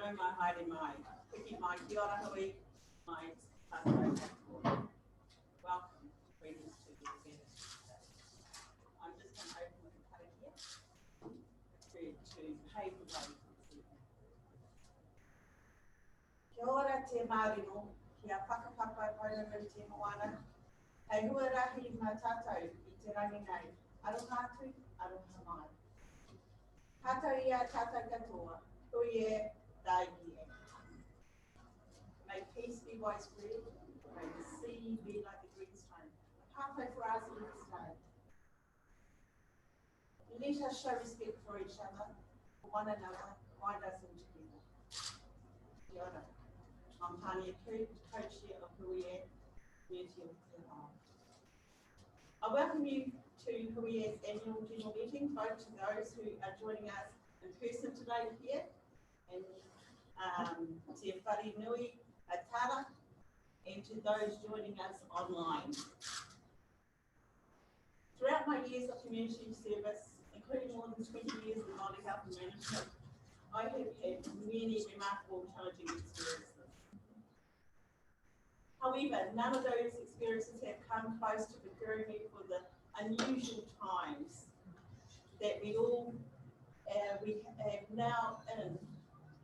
no mai haere mai. Piki mai ki ora hui, mai tātou katoa. Welcome, friends, to the event today. I'm just going to open with a kara here to pave the way for this evening. Kia ora te Māori no, kia whakapapa pauranga te moana. Hei huarahi mā tātou I te rangi nei. Aroha atu, aroha mai. Tātou ia tātou katoa, Hui E, Dai E. May peace be widespread, may the sea be like the green stone, a pathway for us in this day. Let us show respect for each other, for one another, bind us all together. Kia ora. I'm Tania Coot, co-chair of Hui E, Community of Aotearoa. I welcome you to Hui E's annual general meeting, both to those who are joining us in person today here, and Te Whare Nui Atara, and to those joining us online. Throughout my years of community service, including more than 20 years in Māori health and management, I have had many remarkable challenging experiences. However, none of those experiences have come close to preparing me for the unusual times that we have now in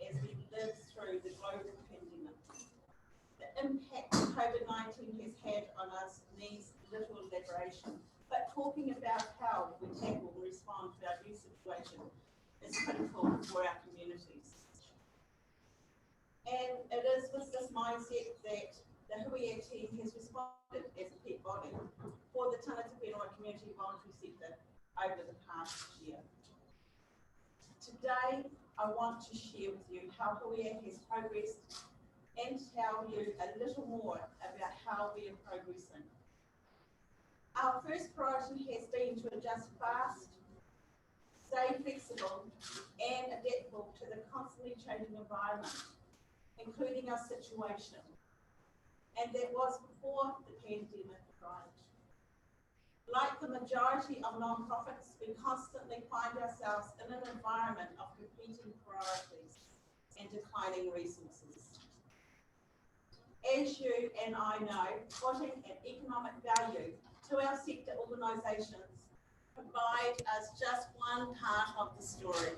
as we live through the global pandemic. The impact COVID-19 has had on us needs little elaboration, but talking about how we tackle and respond to our new situation is critical for our communities. And it is with this mindset that the Hui E team has responded as a peak body for the tangata whenua community voluntary sector over the past year. Today, I want to share with you how Hui E has progressed and tell you a little more about how we are progressing. Our first priority has been to adjust fast, stay flexible and adaptable to the constantly changing environment, including our situation. And that was before the pandemic arrived. Like the majority of non-profits, we constantly find ourselves in an environment of competing priorities and declining resources. As you and I know, putting an economic value to our sector organisations provide us just one part of the story.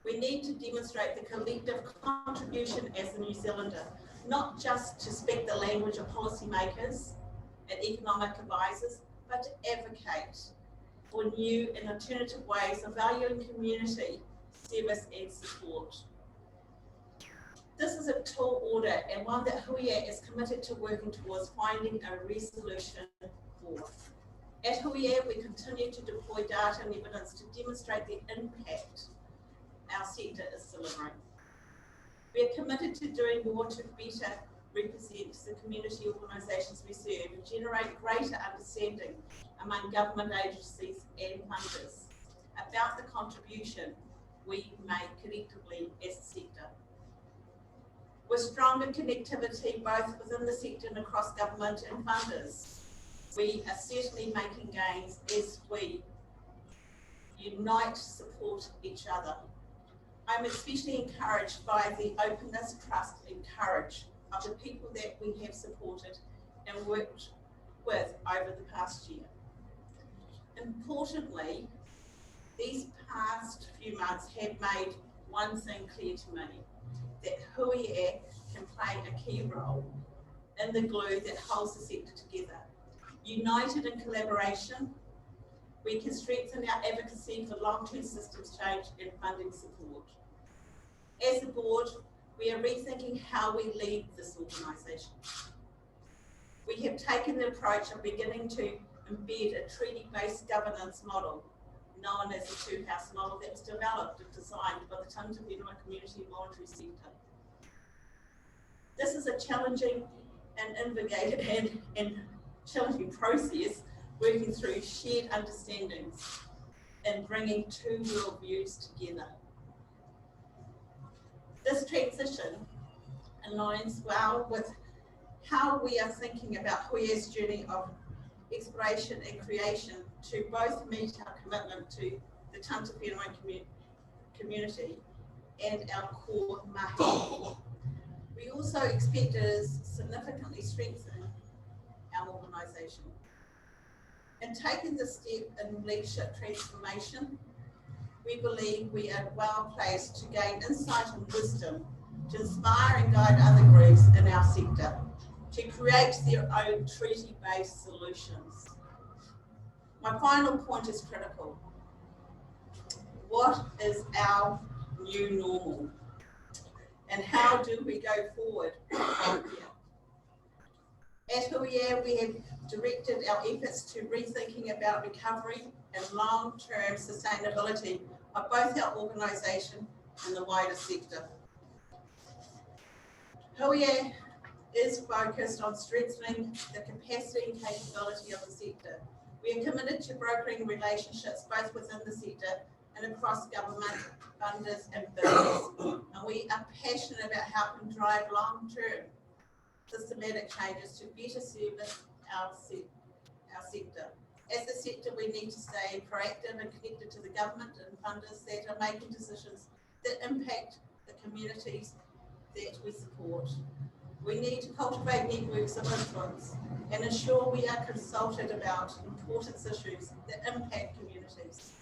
We need to demonstrate the collective contribution as a New Zealander, not just to speak the language of policymakers and economic advisors, but to advocate for new and alternative ways of valuing community, service and support. This is a tall order and one that Hui E is committed to working towards finding a resolution for. At Hui E, we continue to deploy data and evidence to demonstrate the impact our sector is delivering. We are committed to doing more to better represent the community organisations we serve and generate greater understanding among government agencies and funders about the contribution we make collectively as a sector. With stronger connectivity both within the sector and across government and funders, we are certainly making gains as we unite to support each other. I'm especially encouraged by the openness, trust and courage of the people that we have supported and worked with over the past year. Importantly, these past few months have made one thing clear to me, that Hui E can play a key role in the glue that holds the sector together. United in collaboration, we can strengthen our advocacy for long-term systems change and funding support. As a board, we are rethinking how we lead this organisation. We have taken the approach of beginning to embed a treaty-based governance model, known as the two-house model, that was developed and designed by the tangata whenua community voluntary sector. This is a challenging and innovative and challenging process, working through shared understandings and bringing two worldviews together. This transition aligns well with how we are thinking about Hui E's journey of exploration and creation to both meet our commitment to the tangata whenua community and our core mahi. We also expect to significantly strengthen our organisation. In taking this step in leadership transformation, we believe we are well placed to gain insight and wisdom to inspire and guide other groups in our sector to create their own treaty-based solutions. My final point is critical. What is our new normal? And how do we go forward from here? At Hui E, we have directed our efforts to rethinking about recovery and long-term sustainability of both our organisation and the wider sector. Hui E is focused on strengthening the capacity and capability of the sector. We are committed to brokering relationships both within the sector and across government, funders and business. And we are passionate about helping drive long-term systematic changes to better service our sector. As the sector, we need to stay proactive and connected to the government and funders that are making decisions that impact the communities that we support. We need to cultivate networks of influence and ensure we are consulted about important issues that impact communities.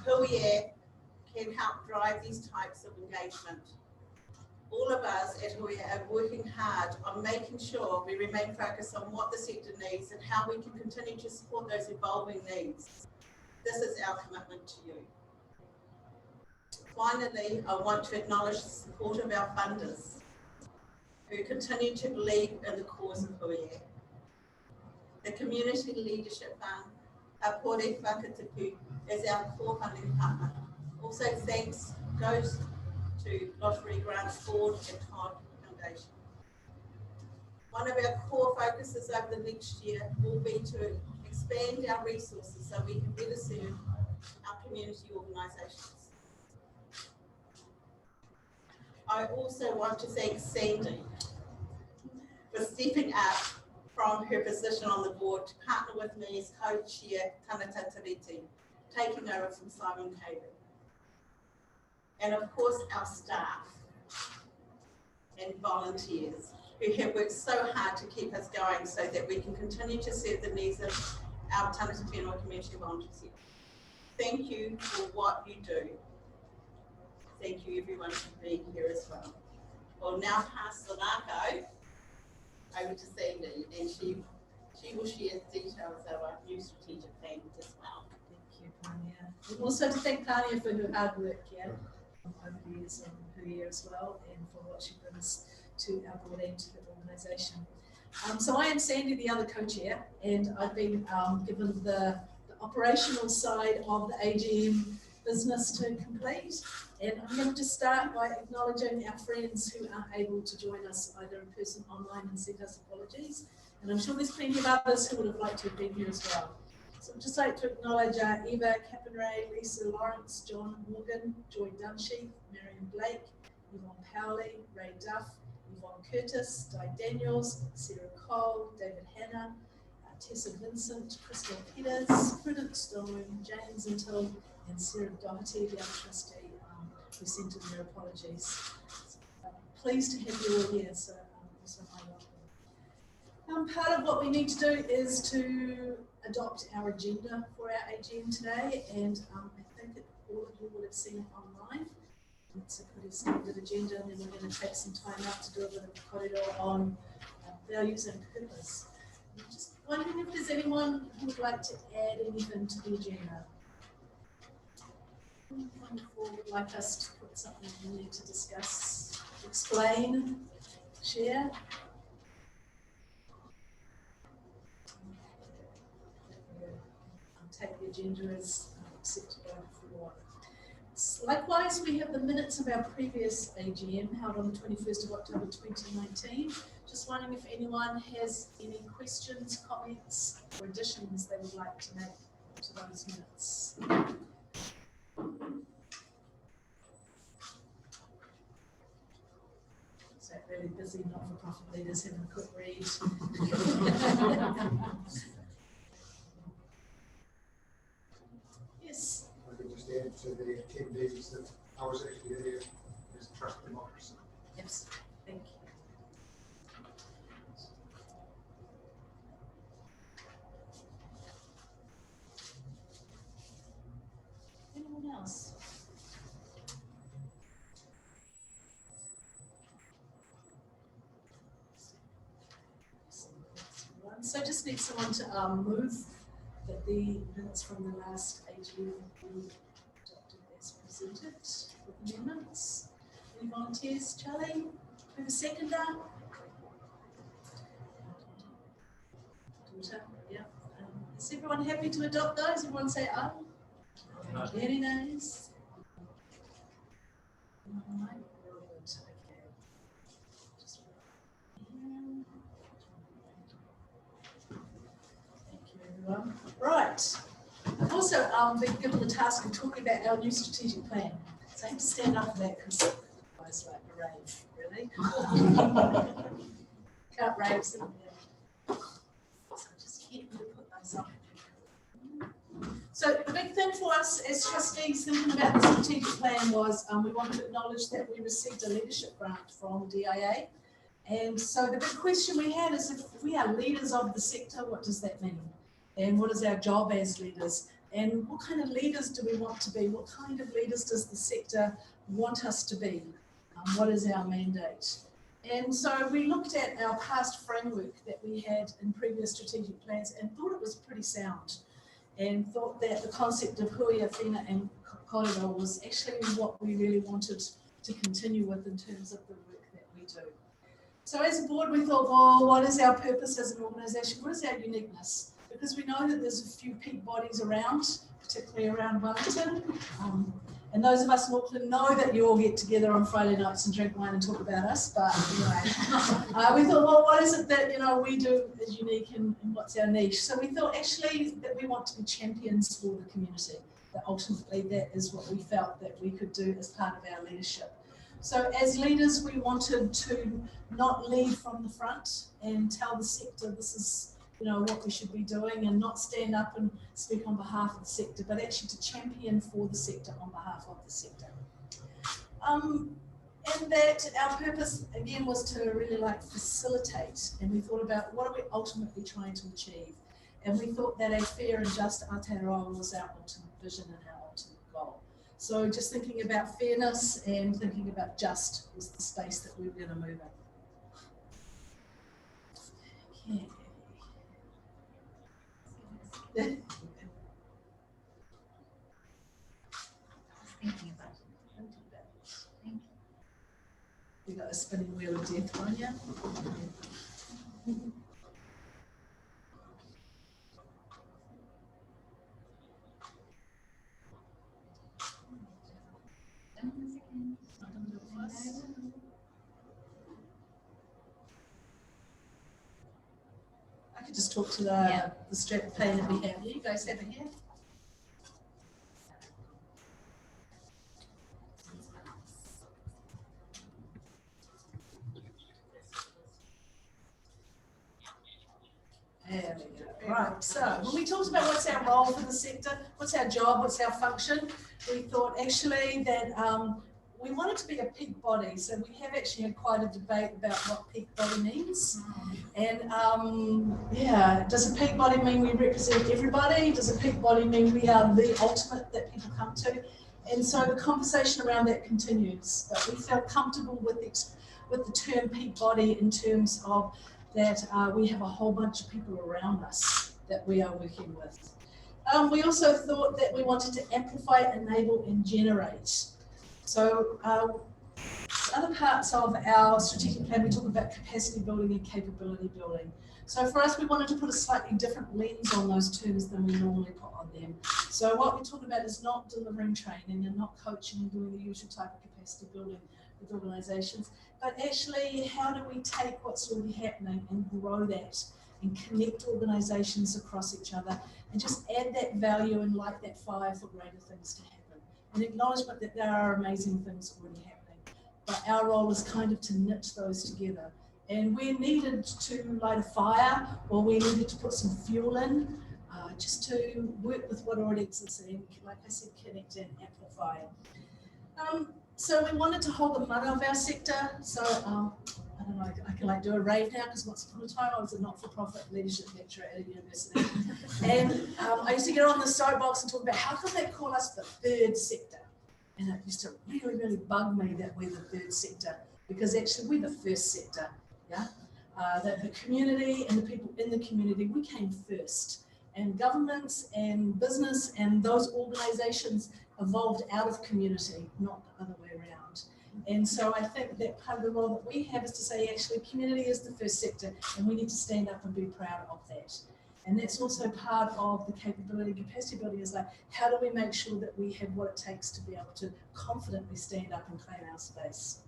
Hui E can help drive these types of engagement. All of us at Hui E are working hard on making sure we remain focused on what the sector needs and how we can continue to support those evolving needs. This is our commitment to you. Finally, I want to acknowledge the support of our funders who continue to believe in the cause of Hui E. The Community Leadership Fund, Apore Whakatipu, is our core funding partner. Also thanks goes to Lottery Grants Board and Todd Foundation. One of our core focuses over the next year will be to expand our resources so we can better serve our community organisations. I also want to thank Sandy for stepping up from her position on the board to partner with me as co-chair Tangata Tiriti, taking over from Simon Caven. And of course our staff and volunteers who have worked so hard to keep us going so that we can continue to serve the needs of our Tangata Whenua community volunteers. Thank you for what you do. Thank you everyone for being here as well. I'll now pass the Nako over to Sandy and she will share details of our new strategic plan as well. Thank you, Tanya. And also to thank Tanya for her hard work over the years on Hui E as well and for what she brings to our board and to the organisation. So I am Sandy, the other co-chair, and I've been given the operational side of the AGM business to complete. And I'm going to just start by acknowledging our friends who aren't able to join us either in person, online, and send us apologies. And I'm sure there's plenty of others who would have liked to have been here as well. So I'd just like to acknowledge Eva Cappenray, Lisa Lawrence, John Morgan, Joy Dunsheath, Marion Blake, Yvonne Powley, Ray Duff, Yvonne Curtis, Di Daniels, Sarah Cole, David Hanna, Tessa Vincent, Crystal Peters, Prudence Stone, James Intel, and Sarah Doherty, the other trustee, who sent in their apologies. Pleased to have you all here, so also my welcome. Part of what we need to do is to adopt our agenda for our AGM today, and I think that all of you will have seen it online. It's a pretty standard agenda, and then we're going to take some time out to do a bit of corridor on values and purpose. I'm just wondering if there's anyone who would like to add anything to the agenda. Wonderful, would like us to put something in there to discuss, explain, share. I'll take the agenda as accepted by the floor. Likewise, we have the minutes of our previous AGM held on the 21st of October 2019. Just wondering if anyone has any questions, comments, or additions they would like to make to those minutes. So really busy not-for-profit leaders having a quick read. Yes. I could just add to the attendees that I was actually there Absolutely. Thank you. Anyone else? So just need someone to move that the minutes from the last AGM be adopted as presented with amendments. Any volunteers? Charlie? Who's a seconder? Daughter? Yeah. Is everyone happy to adopt those? Everyone say aye. Any nays? Aye. Very good. Okay. Just here. Thank you, everyone. Right. I've also been given the task of talking about our new strategic plan. So I have to stand up for that because I was like a rave, really. Can't rave, so just get me to put those up. So the big thing for us as trustees thinking about the strategic plan was we wanted to acknowledge that we received a leadership grant from DIA. And so the big question we had is if we are leaders of the sector, what does that mean? And what is our job as leaders? And what kind of leaders do we want to be? What kind of leaders does the sector want us to be? What is our mandate? And so we looked at our past framework that we had in previous strategic plans and thought it was pretty sound, and thought that the concept of Hui E and Aotearoa was actually what we really wanted to continue with in terms of the work that we do. So as a board, we thought, well, what is our purpose as an organisation? What is our uniqueness? Because we know that there's a few peak bodies around, particularly around Wellington. And those of us in Auckland know that you all get together on Friday nights and drink wine and talk about us. But anyway, we thought, well, what is it that we do is unique and what's our niche? So we thought actually that we want to be champions for the community. That ultimately that is what we felt that we could do as part of our leadership. So as leaders, we wanted to not lead from the front and tell the sector this is what we should be doing, and not stand up and speak on behalf of the sector, but actually to champion for the sector on behalf of the sector. And that our purpose again was to really facilitate, and we thought about what are we ultimately trying to achieve, and we thought that a fair and just Aotearoa was our ultimate vision and our ultimate goal. So just thinking about fairness and thinking about just was the space that we were going to move in. Okay. Thinking about it. We got a spinning wheel of death on you. I could just talk to the strap plane that we have. You guys have it here. There we go. Right, so when we talked about what's our role for the sector, what's our job, what's our function, we thought actually that we wanted to be a peak body. So we have actually had quite a debate about what peak body means. And does a peak body mean we represent everybody? Does a peak body mean we are the ultimate that people come to? And so the conversation around that continues. But we felt comfortable with the term peak body in terms of that we have a whole bunch of people around us that we are working with. We also thought that we wanted to amplify, enable, and generate. So other parts of our strategic plan, we talk about capacity building and capability building. So for us, we wanted to put a slightly different lens on those terms than we normally put on them. So what we talk about is not delivering training and not coaching and doing the usual type of capacity building with organisations, but actually how do we take what's already happening and grow that and connect organisations across each other and just add that value and light that fire for greater things to happen. An acknowledgement that there are amazing things already happening, but our role is kind of to knit those together. And we needed to light a fire, or we needed to put some fuel in, just to work with what already exists and, like I said, connect and amplify. So we wanted to hold the mana of our sector. So I don't know, I can like do a rave now because once upon a time I was a not-for-profit leadership lecturer at a university. And I used to get on the soapbox and talk about how could they call us the third sector? And it used to really, really bug me that we're the third sector because actually we're the first sector, yeah? The community and the people in the community, we came first. And governments and business and those organisations evolved out of community, not the other way around. And so I think that part of the role that we have is to say actually community is the first sector and we need to stand up and be proud of that. And that's also part of the capacity building is like, how do we make sure that we have what it takes to be able to confidently stand up and claim our space?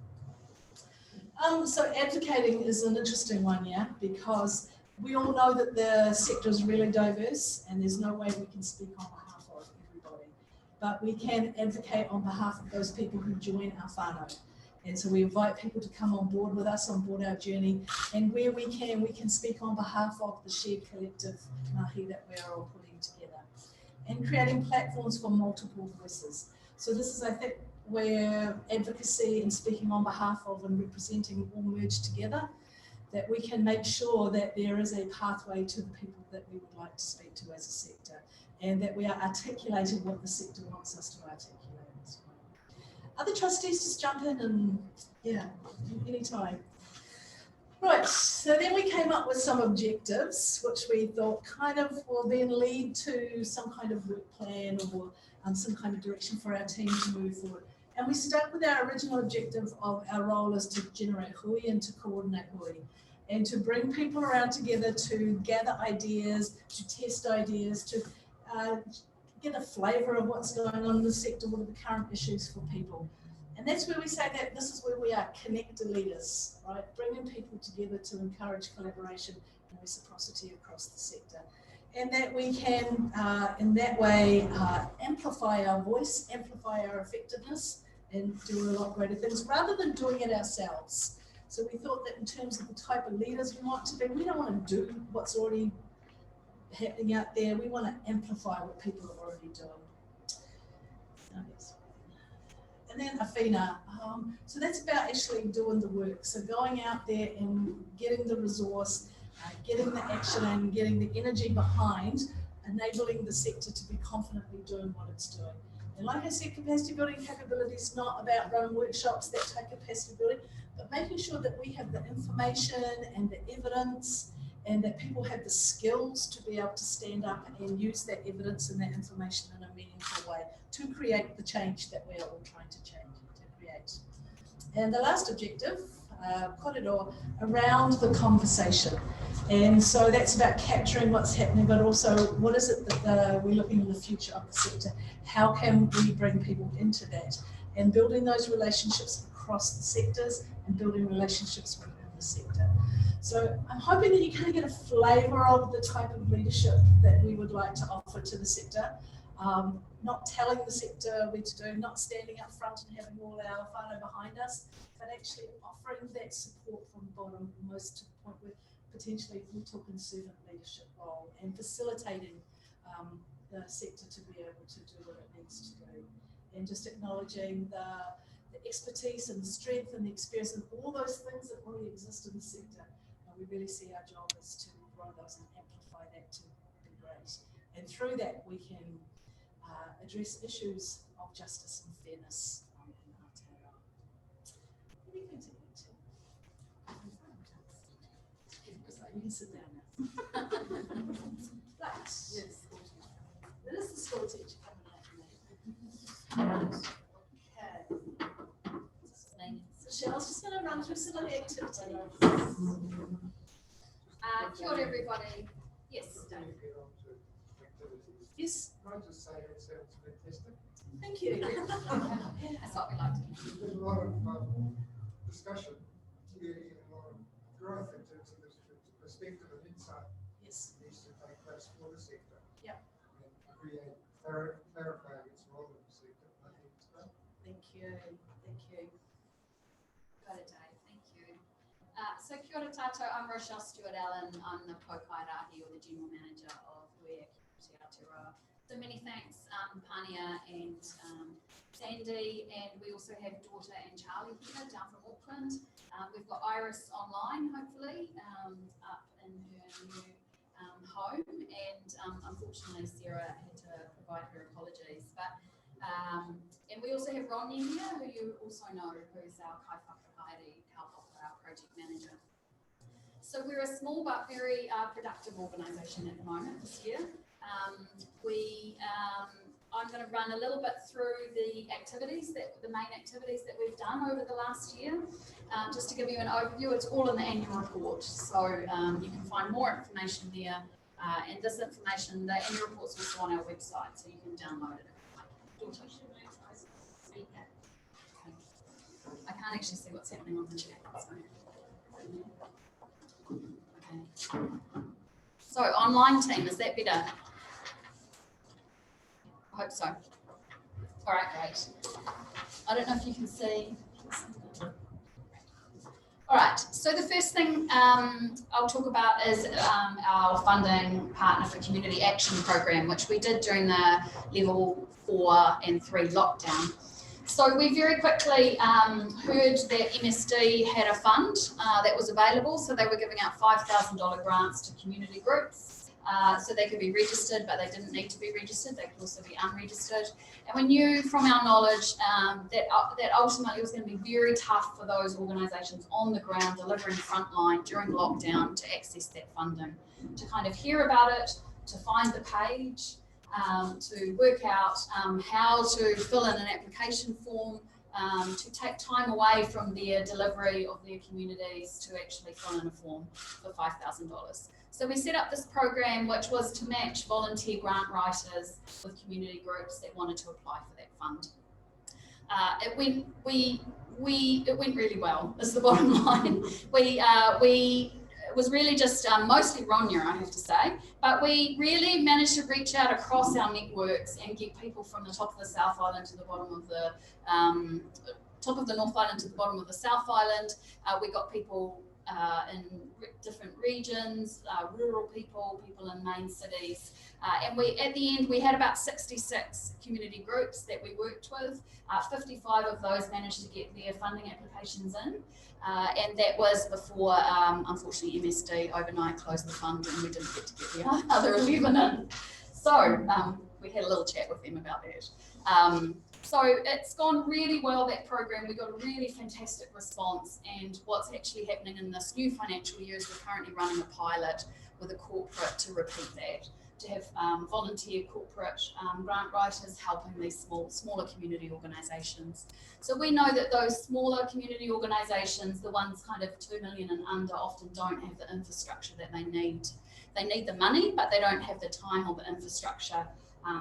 So advocating is an interesting one, yeah, because we all know that the sector is really diverse and there's no way we can speak on behalf of everybody. But we can advocate on behalf of those people who join our whānau. And so we invite people to come on board with us, on board our journey. And where we can speak on behalf of the shared collective mahi that we're all putting together. And creating platforms for multiple voices. So this is, I think, where advocacy and speaking on behalf of and representing all merge together, that we can make sure that there is a pathway to the people that we would like to speak to as a sector, and that we are articulating what the sector wants us to articulate as well. Other trustees just jump in and, yeah, anytime. Right, so then we came up with some objectives, which we thought kind of will then lead to some kind of work plan or some kind of direction for our team to move forward. And we stuck with our original objective of our role is to generate hui and to coordinate hui, and to bring people around together to gather ideas, to test ideas, to get a flavour of what's going on in the sector, what are the current issues for people. And that's where we say that this is where we are connector leaders, right? Bringing people together to encourage collaboration and reciprocity across the sector. And that we can, in that way, amplify our voice, amplify our effectiveness, and do a lot greater things rather than doing it ourselves. So we thought that in terms of the type of leaders we want to be, we don't want to do what's already happening out there. We want to amplify what people are already doing. And then Awhina. So that's about actually doing the work. So going out there and getting the resource, getting the action and getting the energy behind, enabling the sector to be confidently doing what it's doing. And like I said, capacity building capability is not about running workshops that take capacity building, but making sure that we have the information and the evidence and that people have the skills to be able to stand up and use that evidence and that information in a meaningful way to create the change that we're all trying to create. And the last objective, korero, around the conversation. And so that's about capturing what's happening, but also what is it that we're looking in the future of the sector? How can we bring people into that? And building those relationships across the sectors and building relationships within the sector. So I'm hoping that you kind of get a flavour of the type of leadership that we would like to offer to the sector. Not telling the sector what to do, not standing up front and having all our whānau behind us, but actually offering that support from the bottom, almost to the point where potentially we took in servant leadership role and facilitating the sector to be able to do what it needs to do. And just acknowledging the expertise and the strength and the experience and all those things that already exist in the sector. And we really see our job is to grow those and amplify that to be great. And through that we can address issues of justice and fairness in Aotearoa. Anything to add to? You can sit down now. Right. Yes. It is the school teacher coming out. Okay. So Shell's just going to run through some of the activities. Kia ora everybody. Yes, Dave. Yes. Can I just say it sounds fantastic? Thank you. That's what we like to do. There's a lot of discussion here and a lot of growth in terms of this perspective and insight. Yes. Needs to take place for the sector. Yeah. And create, clarify its role in the sector. I think it's great. Thank you. Thank you. Got it, Dave. Thank you. So kia ora tātou, I'm Rochelle Stewart-Allen. I'm the Pokairahi or the General Manager of Hui E Aotearoa. So many thanks, Pania and Sandy, and we also have daughter and Charlie here down from Auckland. We've got Iris online, hopefully, up in her new home, and unfortunately Sarah had to provide her apologies. But and we also have Ronnie here, who you also know, who's our kaiwhakahaere kaupapa, our project manager. So we're a small but very productive organisation at the moment this year. I'm going to run a little bit through the main activities that we've done over the last year. Just to give you an overview, it's all in the annual report. So you can find more information there. And this information, the annual report's also on our website, so you can download it. I can't actually see what's happening on the chat. So. Okay. So online team, is that better? I hope so. All right, great. I don't know if you can see. All right, so the first thing I'll talk about is our funding partner for community action program, which we did during the level 4 and 3 lockdown. So we very quickly heard that MSD had a fund that was available. So they were giving out $5,000 grants to community groups. So they could be registered, but they didn't need to be registered. They could also be unregistered. And we knew from our knowledge that ultimately it was going to be very tough for those organisations on the ground delivering frontline during lockdown to access that funding, to kind of hear about it, to find the page, to work out how to fill in an application form, to take time away from their delivery of their communities to actually fill in a form for $5,000. So we set up this program, which was to match volunteer grant writers with community groups that wanted to apply for that fund. It went really well, is the bottom line. It was really just mostly Ronya, I have to say, but we really managed to reach out across our networks and get people from the top of the South Island to the bottom of the top of the North Island to the bottom of the South Island. We got people in different regions, rural people in main cities, and at the end we had about 66 community groups that we worked with. 55 of those managed to get their funding applications in, and that was before unfortunately MSD overnight closed the fund and we didn't get to get the other 11 in. So we had a little chat with them about that. So it's gone really well, that program. We got a really fantastic response, and what's actually happening in this new financial year is we're currently running a pilot with a corporate to repeat that, to have volunteer corporate grant writers helping these smaller community organisations. So we know that those smaller community organisations, the ones kind of 2 million and under, often don't have the infrastructure that they need. They need the money, but they don't have the time or the infrastructure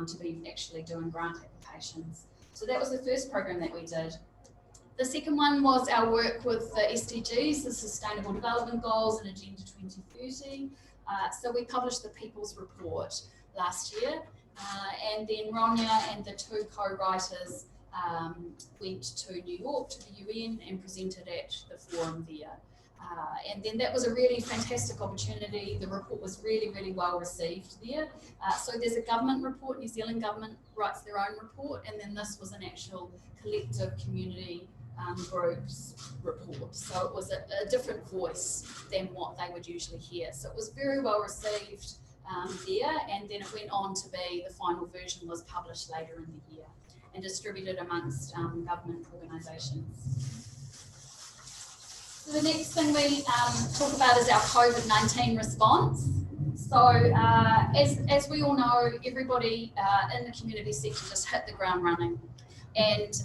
to be actually doing grant applications. So that was the first program that we did. The second one was our work with the SDGs, the Sustainable Development Goals and Agenda 2030. So we published the People's Report last year, and then Ronya and the two co-writers went to New York to the UN and presented at the forum there. And then that was a really fantastic opportunity. The report was really, really well received there. So there's a government report, New Zealand government writes their own report, and then this was an actual collective community groups report. So it was a different voice than what they would usually hear. So it was very well received there, and then it went on to be, the final version was published later in the year and distributed amongst government organisations. So the next thing we talk about is our COVID-19 response. So as we all know, everybody in the community sector just hit the ground running. And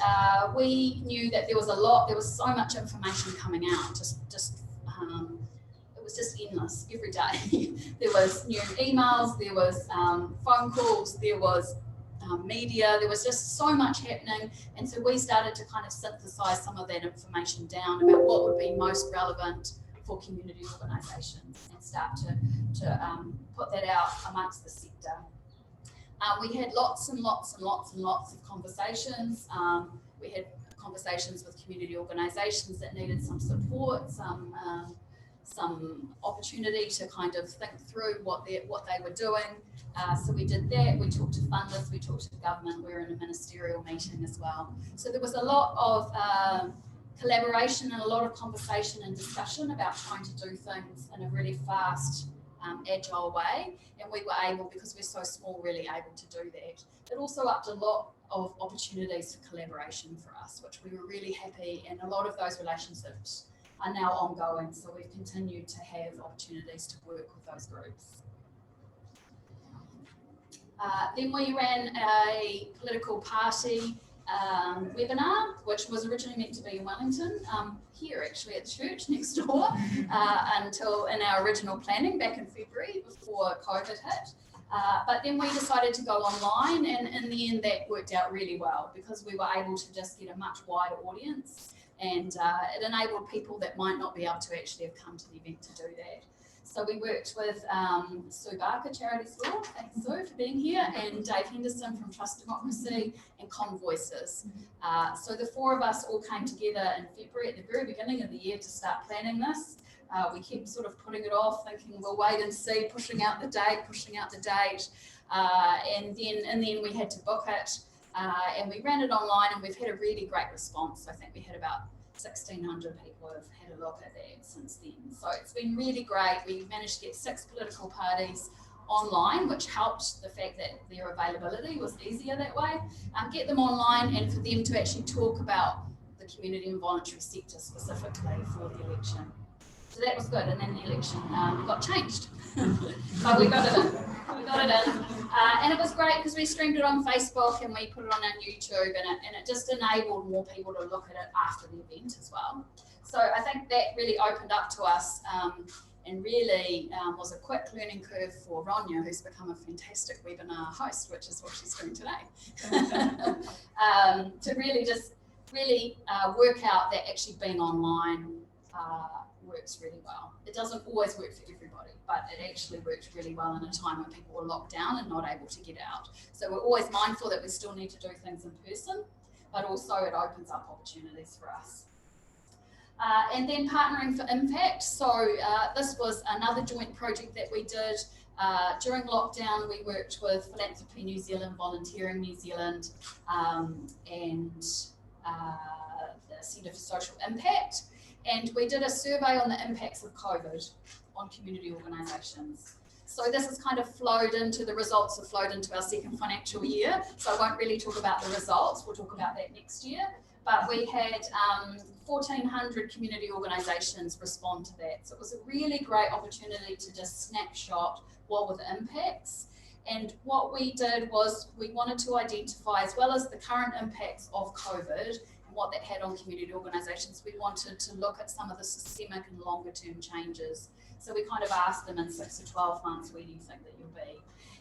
we knew that there was so much information coming out, it was just endless every day. There was new emails, there was phone calls, there was media, there was just so much happening. And so we started to kind of synthesize some of that information down about what would be most relevant for community organisations and start to put that out amongst the sector. We had lots and lots and lots and lots of conversations. We had conversations with community organisations that needed some support, some some opportunity to kind of think through what they were doing. So we did that. We talked to funders, we talked to government. We were in a ministerial meeting as well. So there was a lot of collaboration and a lot of conversation and discussion about trying to do things in a really fast, agile way. And we were able, because we're so small, really able to do that. It also upped a lot of opportunities for collaboration for us, which we were really happy, and a lot of those relationships are now ongoing. So we've continued to have opportunities to work with those groups. Then we ran a political party webinar, which was originally meant to be in Wellington, here actually at the church next door, until in our original planning back in February before COVID hit. But then we decided to go online, and in the end that worked out really well because we were able to just get a much wider audience, and it enabled people that might not be able to actually have come to the event to do that. So we worked with Sue Barker, Charity Store, thanks Sue for being here, and Dave Henderson from Trust Democracy, and Convoices. So the four of us all came together in February at the very beginning of the year to start planning this. We kept sort of putting it off, thinking we'll wait and see, pushing out the date. And then in the end we had to book it, and we ran it online, and we've had a really great response. I think we had about 1,600 people have had a look at that since then. So it's been really great. We managed to get 6 political parties online, which helped the fact that their availability was easier that way. Get them online and for them to actually talk about the community and voluntary sector specifically for the election. So that was good, and then the election got changed. But we got it in. And it was great because we streamed it on Facebook and we put it on our YouTube, and it just enabled more people to look at it after the event as well. So I think that really opened up to us and really was a quick learning curve for Ronya, who's become a fantastic webinar host, which is what she's doing today. To really work out that actually being online works really well. It doesn't always work for everybody, but it actually worked really well in a time when people were locked down and not able to get out. So we're always mindful that we still need to do things in person, but also it opens up opportunities for us. And then partnering for impact. So this was another joint project that we did. During lockdown, we worked with Philanthropy New Zealand, Volunteering New Zealand, and the Centre for Social Impact. And we did a survey on the impacts of COVID on community organisations. So this has kind of flowed into, the results have flowed into our second financial year. So I won't really talk about the results, we'll talk about that next year. But we had 1,400 community organisations respond to that. So it was a really great opportunity to just snapshot what were the impacts. And what we did was we wanted to identify, as well as the current impacts of COVID, what that had on community organisations, we wanted to look at some of the systemic and longer term changes. So we kind of asked them in 6 to 12 months, where do you think that you'll be?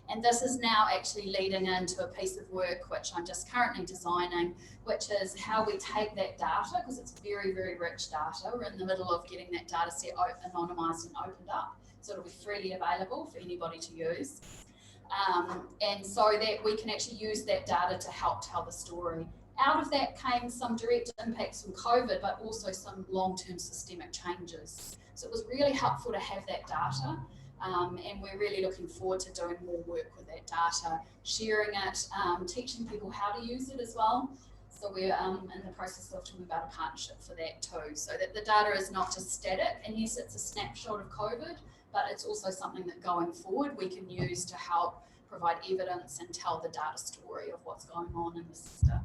And this is now actually leading into a piece of work which I'm just currently designing, which is how we take that data, because it's very, very rich data. We're in the middle of getting that data set anonymised and opened up, so it'll be freely available for anybody to use. And so that we can actually use that data to help tell the story. Out of that came some direct impacts from COVID, but also some long-term systemic changes. So it was really helpful to have that data, and we're really looking forward to doing more work with that data, sharing it, teaching people how to use it as well. So we're in the process of talking about a partnership for that too, so that the data is not just static, and yes, it's a snapshot of COVID, but it's also something that going forward we can use to help provide evidence and tell the data story of what's going on in the sector.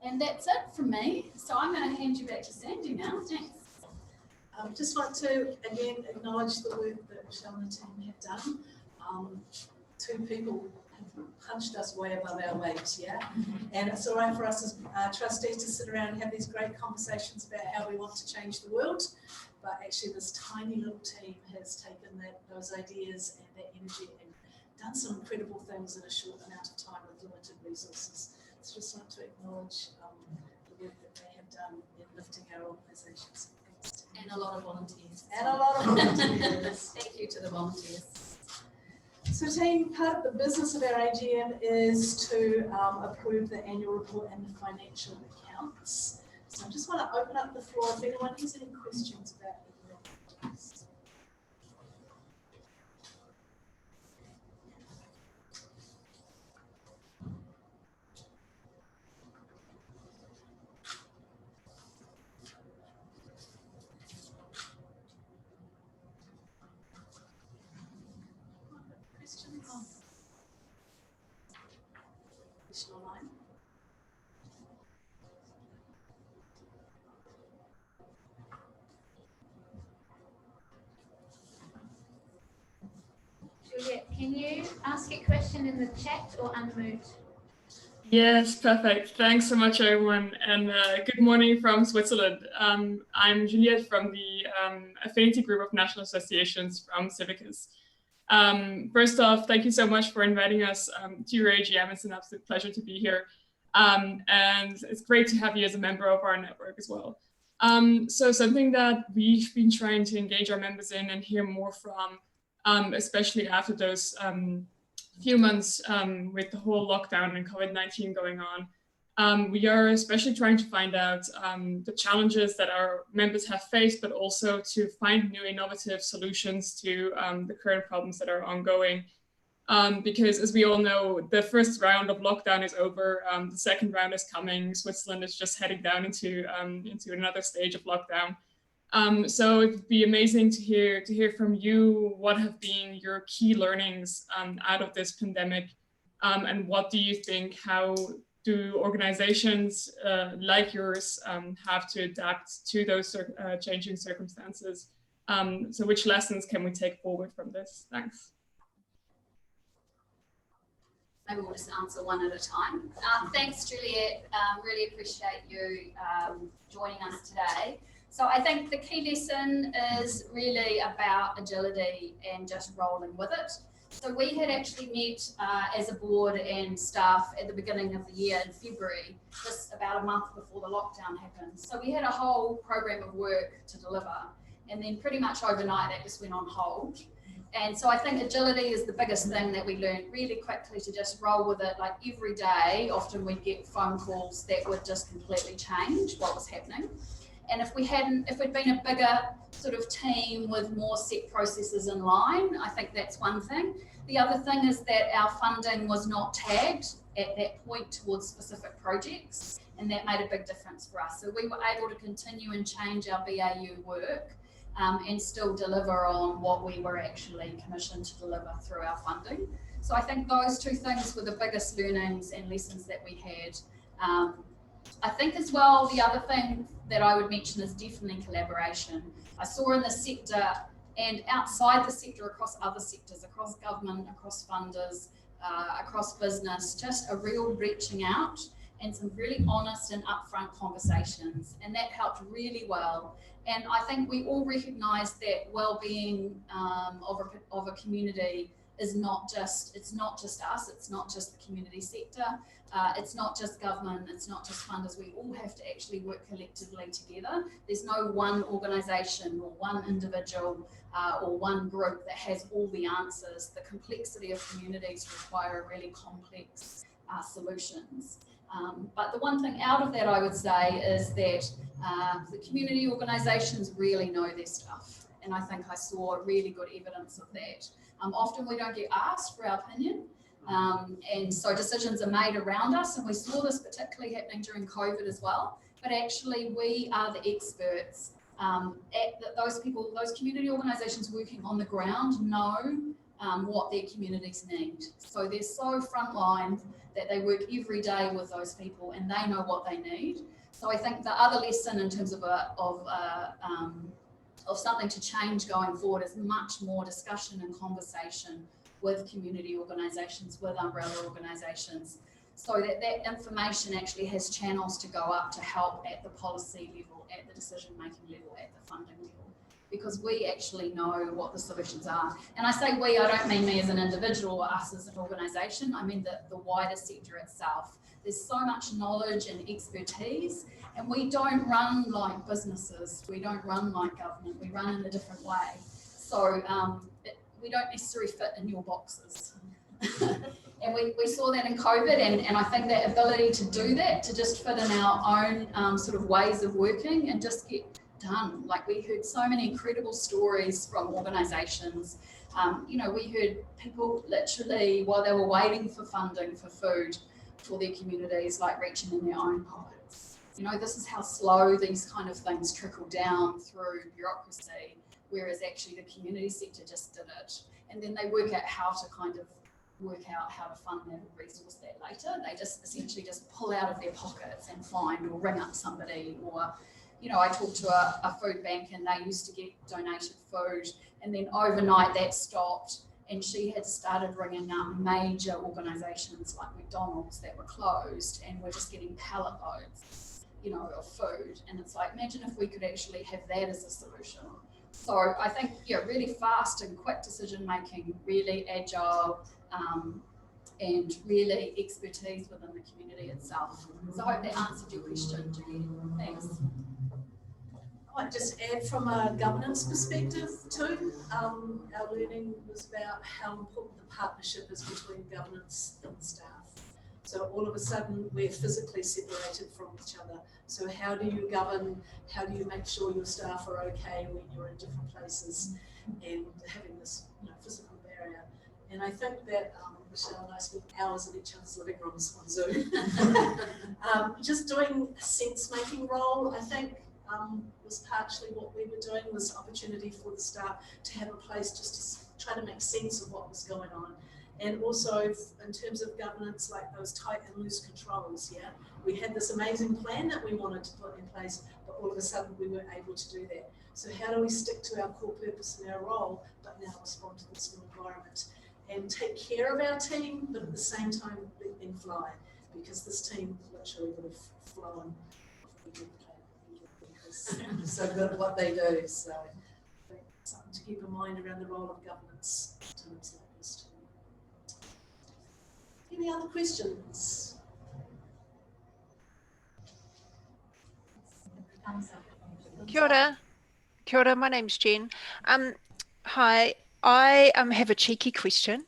And that's it from me. So I'm going to hand you back to Sandy now. Thanks. Just want to again acknowledge the work that Michelle and the team have done. 2 people have punched us way above our weight, yeah? And it's all right for us as trustees to sit around and have these great conversations about how we want to change the world. But actually this tiny little team has taken those ideas and that energy and done some incredible things in a short amount of time with limited resources. So just want to acknowledge the work that they have done in lifting our organisations. And a lot of volunteers. And a lot of volunteers. Thank you to the volunteers. So team, part of the business of our AGM is to approve the annual report and the financial accounts. So I just want to open up the floor if anyone has any questions about can you ask a question in the chat or unmute? Yes, perfect. Thanks so much, everyone, and good morning from Switzerland. I'm Juliette from the Affinity Group of National Associations from Civicus. First off, thank you so much for inviting us to your AGM. It's an absolute pleasure to be here, and it's great to have you as a member of our network as well. So something that we've been trying to engage our members in and hear more from, especially after those few months with the whole lockdown and COVID-19 going on. We are especially trying to find out the challenges that our members have faced, but also to find new innovative solutions to the current problems that are ongoing. Because as we all know, the first round of lockdown is over, the second round is coming. Switzerland is just heading down into another stage of lockdown. So it would be amazing to hear from you what have been your key learnings out of this pandemic, and what do you think, how do organizations like yours have to adapt to those changing circumstances? So which lessons can we take forward from this? Thanks. Maybe we'll just answer one at a time. Thanks, Juliette. Really appreciate you joining us today. So I think the key lesson is really about agility and just rolling with it. So we had actually met as a board and staff at the beginning of the year in February, just about a month before the lockdown happened. So we had a whole program of work to deliver, and then pretty much overnight that just went on hold. And so I think agility is the biggest thing that we learned really quickly, to just roll with it. Like every day, often we'd get phone calls that would just completely change what was happening. And if we'd been a bigger sort of team with more set processes in line, I think that's one thing. The other thing is that our funding was not tagged at that point towards specific projects, and that made a big difference for us. So we were able to continue and change our BAU work and still deliver on what we were actually commissioned to deliver through our funding. So I think those two things were the biggest learnings and lessons that we had. I think as well, the other thing that I would mention is definitely collaboration. I saw in the sector and outside the sector, across other sectors, across government, across funders, across business, just a real reaching out and some really honest and upfront conversations. And that helped really well. And I think we all recognise that well-being of a community is not just, it's not just us, it's not just the community sector, it's not just government, it's not just funders. We all have to actually work collectively together. There's no one organisation or one individual or one group that has all the answers. The complexity of communities require really complex solutions. But the one thing out of that I would say is that the community organisations really know their stuff. And I think I saw really good evidence of that. Often we don't get asked for our opinion. And so decisions are made around us. And we saw this particularly happening during COVID as well. But actually we are the experts. Those people, those community organisations working on the ground know what their communities need. So they're so frontline that they work every day with those people and they know what they need. So I think the other lesson in terms of something to change going forward is much more discussion and conversation with community organisations, with umbrella organisations, so that that information actually has channels to go up to help at the policy level, at the decision-making level, at the funding level. Because we actually know what the solutions are. And I say we, I don't mean me as an individual or us as an organisation, I mean the wider sector itself. There's so much knowledge and expertise, and we don't run like businesses, we don't run like government, we run in a different way. So we don't necessarily fit in your boxes. And we saw that in COVID, and I think that ability to do that, to just fit in our own sort of ways of working and just get done. Like we heard so many incredible stories from organisations. You know, we heard people literally while they were waiting for funding for food for their communities, like reaching in their own pockets. You know, this is how slow these kind of things trickle down through bureaucracy, whereas actually the community sector just did it. And then they work out how to kind of work out how to fund that or resource that later. They just essentially just pull out of their pockets and find or ring up somebody, or you know, I talked to a food bank and they used to get donated food and then overnight that stopped and she had started ringing up major organisations like McDonald's that were closed and were just getting pallet loads, you know, of food. And it's like, imagine if we could actually have that as a solution. So I think, yeah, really fast and quick decision making, really agile, and really expertise within the community itself. So I hope that answered your question, Julie. Thanks. I might just add from a governance perspective too, our learning was about how important the partnership is between governance and staff. So all of a sudden we're physically separated from each other. So how do you govern, how do you make sure your staff are okay when you're in different places, and having this, you know, physical barrier. And I think that Michelle and I spent hours in each other's living rooms on Zoom. Just doing a sense-making role, I think, was partially what we were doing, was opportunity for the staff to have a place just to try to make sense of what was going on. And also in terms of governance, like those tight and loose controls, yeah? We had this amazing plan that we wanted to put in place, but all of a sudden we weren't able to do that. So how do we stick to our core purpose and our role, but now respond to this new environment and take care of our team, but at the same time let them fly, because this team literally would have flown because so good at what they do. So I think something to keep in mind around the role of governance in times like this too. Any other questions? Kia ora. Kia ora, my name's Jen. Hi, I have a cheeky question.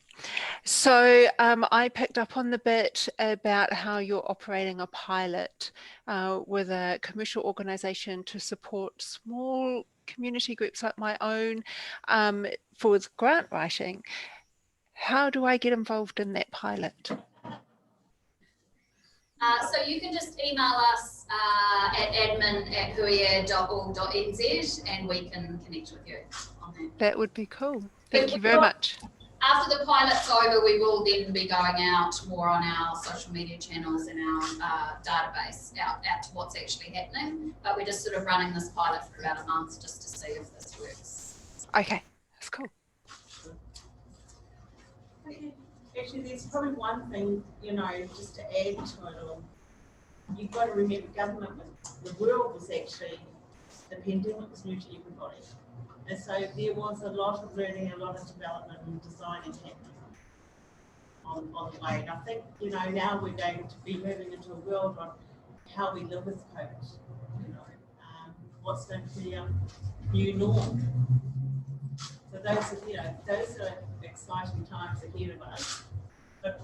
So I picked up on the bit about how you're operating a pilot with a commercial organisation to support small community groups like my own for grant writing. How do I get involved in that pilot? So you can just email us at admin@huie.org.nz and we can connect with you on that. That would be cool. Thank you very much. After the pilot's over, we will then be going out more on our social media channels and our database out to what's actually happening. But we're just sort of running this pilot for about a month just to see if this works. Okay, that's cool. Okay. Actually, there's probably one thing, you know, just to add to it all. You've got to remember, the world was actually, the pandemic was new to everybody. And so there was a lot of learning, a lot of development and designing happening on the way. And I think, you know, now we're going to be moving into a world on how we live with COVID, you know, what's going to be a new norm. So those are exciting times ahead of us, but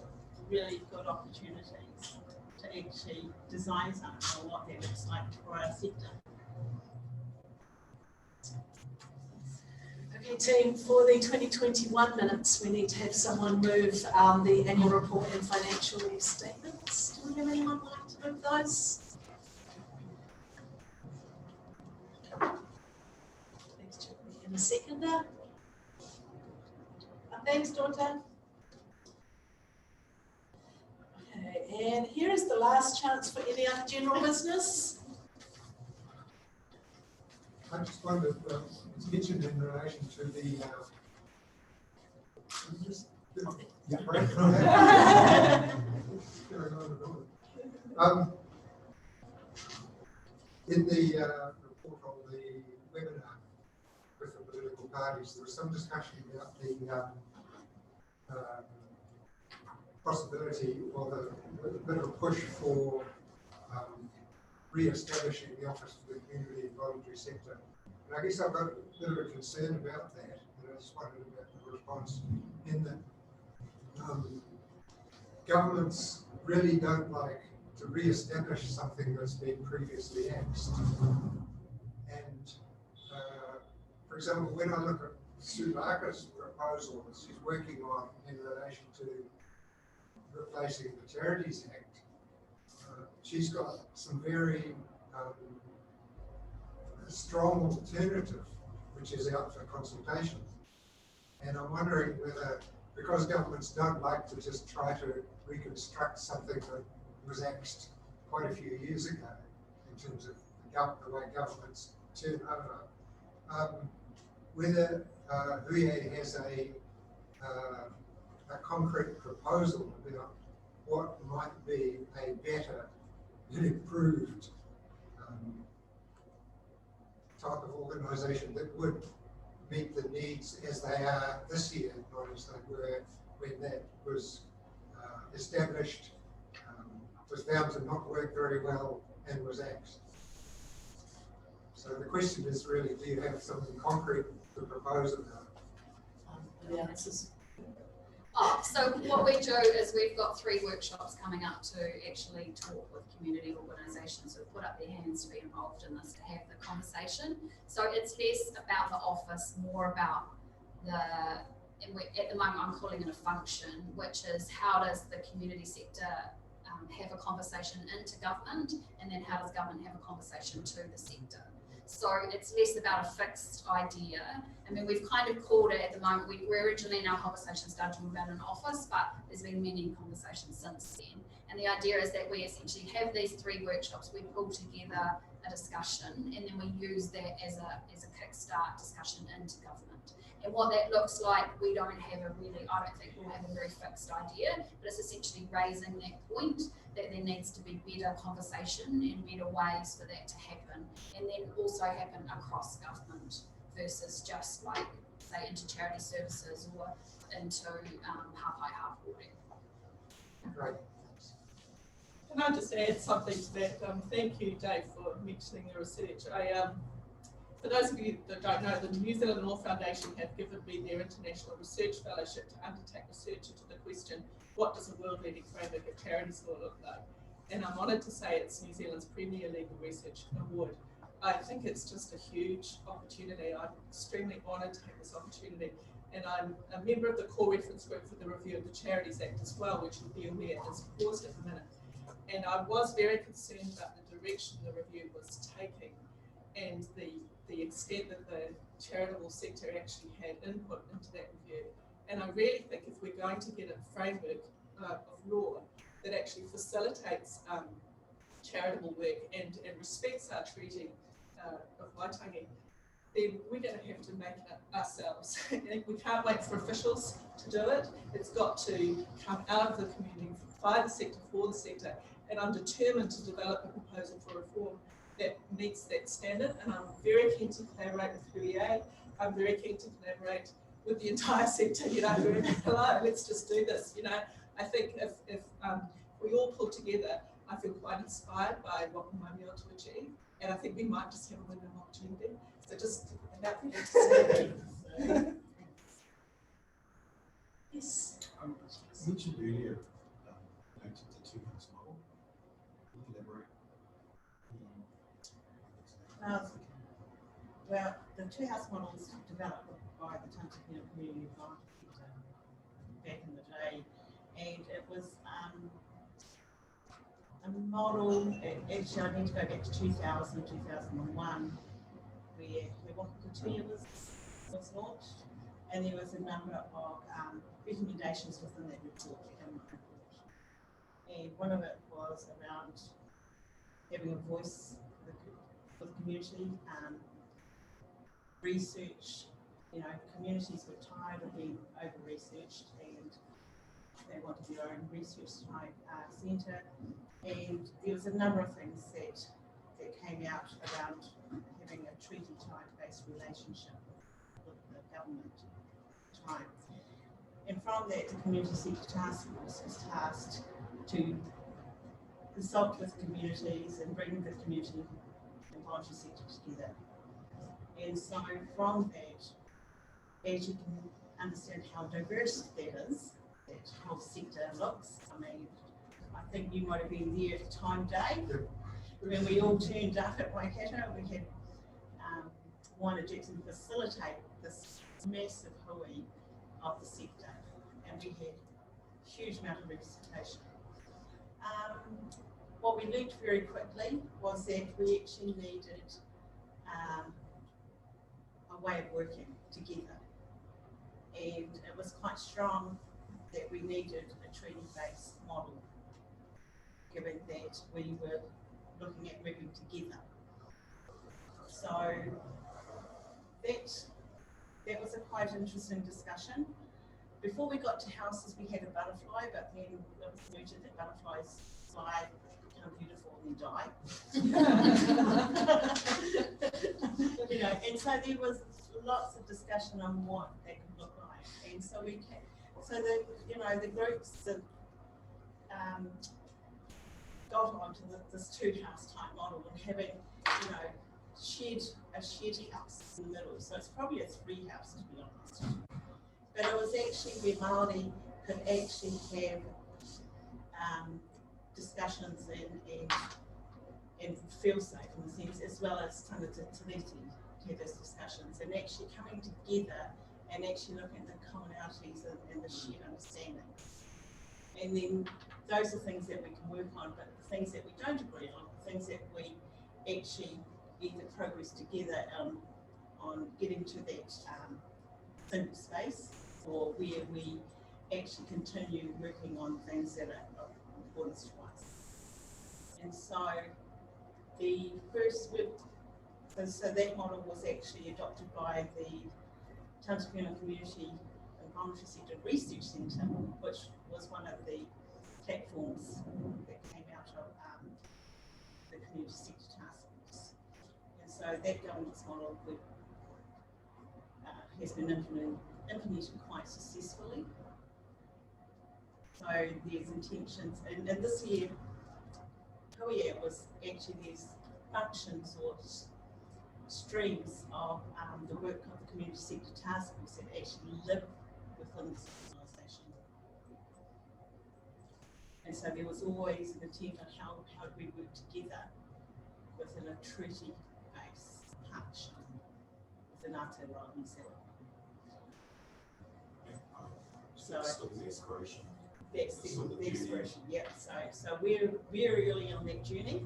really good opportunities to actually design something or what that looks like for our sector. Okay, team, for the 2021 minutes, we need to have someone move the annual report and financial statements. Do we have anyone like to move those? Thanks, Julie. And a seconder? Thanks, daughter. Okay, and here is the last chance for any other general business. I just wondered, it's mentioned in relation to the in the report on the webinar with the political parties, there was some discussion about the possibility of a bit of a push for re-establishing the Office for the Community and Voluntary Sector. And I guess I've got a bit of a concern about that, and I just wondered about the response in that governments really don't like to re-establish something that's been previously axed. And for example, when I look at Sue Barker's proposal that she's working on in relation to replacing the Charities Act, she's got some very strong alternative, which is out for consultation. And I'm wondering whether, because governments don't like to just try to reconstruct something that was axed quite a few years ago in terms of the way governments turn over, whether Hui E has a a concrete proposal about what might be a better and improved type of organisation that would meet the needs as they are this year, not as they were when that was established, was found to not work very well and was axed. So the question is really, do you have something concrete to propose about? The answers. So what we do is we've got 3 workshops coming up to actually talk with community organisations who put up their hands to be involved in this, to have the conversation. So it's less about the office, more about at the moment I'm calling it a function, which is how does the community sector have a conversation into government, and then how does government have a conversation to the sector. So it's less about a fixed idea. I mean, we've kind of called it at the moment, we originally in our conversation started talking about an office, but there's been many conversations since then. And the idea is that we essentially have these 3 workshops, we pull together a discussion, and then we use that as a kickstart discussion into government. And what that looks like, I don't think we'll have a very fixed idea, but it's essentially raising that point that there needs to be better conversation and better ways for that to happen, and then also happen across government versus just like, say, into charity services or into half-high, half-boarding. Right. Can I just add something to that? Thank you, Dave, for mentioning the research. For those of you that don't know, the New Zealand Law Foundation have given me their International Research Fellowship to undertake research into the question, what does a world-leading framework of charities law look like? And I'm honoured to say it's New Zealand's premier legal research award. I think it's just a huge opportunity. I'm extremely honoured to have this opportunity. And I'm a member of the core reference group for the review of the Charities Act as well, which you'll be aware is paused at the minute. And I was very concerned about the direction the review was taking and the extent that the charitable sector actually had input into that review. And I really think if we're going to get a framework of law that actually facilitates charitable work and respects our treaty of Waitangi, then we're going to have to make it ourselves. And we can't wait for officials to do it. It's got to come out of the community, by the sector, for the sector. And I'm determined to develop a proposal for reform that meets that standard. And I'm very keen to collaborate with Hui E. I'm very keen to collaborate with the entire sector. Hello, let's just do this. I think if we all pull together, I feel quite inspired by what we might be able to achieve. And I think we might just have a window of opportunity. So just about to say. Yes. I mentioned earlier the 2 house model. Can you elaborate? Well, the 2 house model was developed by the Tangata Community back in the day, and it was a model. Actually, I need to go back to 2000, 2001, where Wakakatuia was launched, and there was a number of recommendations within that report, and one of it was around having a voice for the community, research. Communities were tired of being over-researched, and they wanted their own research type centre. And there was a number of things that came out around having a treaty type-based relationship with the government type. And from that, the Community Sector Task Force was tasked to consult with communities and bring the community and voluntary sector together. And so from that, as you can understand how diverse that is, that whole sector looks. I mean, I think you might have been there at the time, Dave, when we all turned up at Waikato. We had Wina Jackson facilitate this massive hui of the sector, and we had a huge amount of representation. What we learned very quickly was that we actually needed a way of working together, and it was quite strong that we needed a treaty-based model, given that we were looking at working together. So that was a quite interesting discussion. before we got to houses, we had a butterfly, but then it was noted that butterflies fly, become beautiful, and die. You know, and so there was lots of discussion on what that could look like, and so the groups that got onto this two-house type model and having, you know, a shared house in the middle. So it's probably a three house, to be honest. But it was actually where Māori could actually have discussions and feel safe in the sense, as well as tangata to have those discussions and actually coming together and actually looking at the commonalities and the shared understanding. And then those are things that we can work on, but the things that we don't agree on, the things that we actually either progress together on getting to that simple space, or where we actually continue working on things that are of importance to us. And so the first work, so that model was actually adopted by the Tangata Community and Voluntary Sector Research Centre, which was one of the platforms that came out of the Community Sector Task Force. And so that governance model has been implemented quite successfully. So there's intentions, and this year, Hui E was actually these functions or streams of the work of the Community Sector Task Force that actually live within this organisation. And so there was always an intent on how do we work together within a treaty-based partnership within Aotearoa New Zealand. So Still the aspiration. That's the expression, yeah. So we're very early on that journey.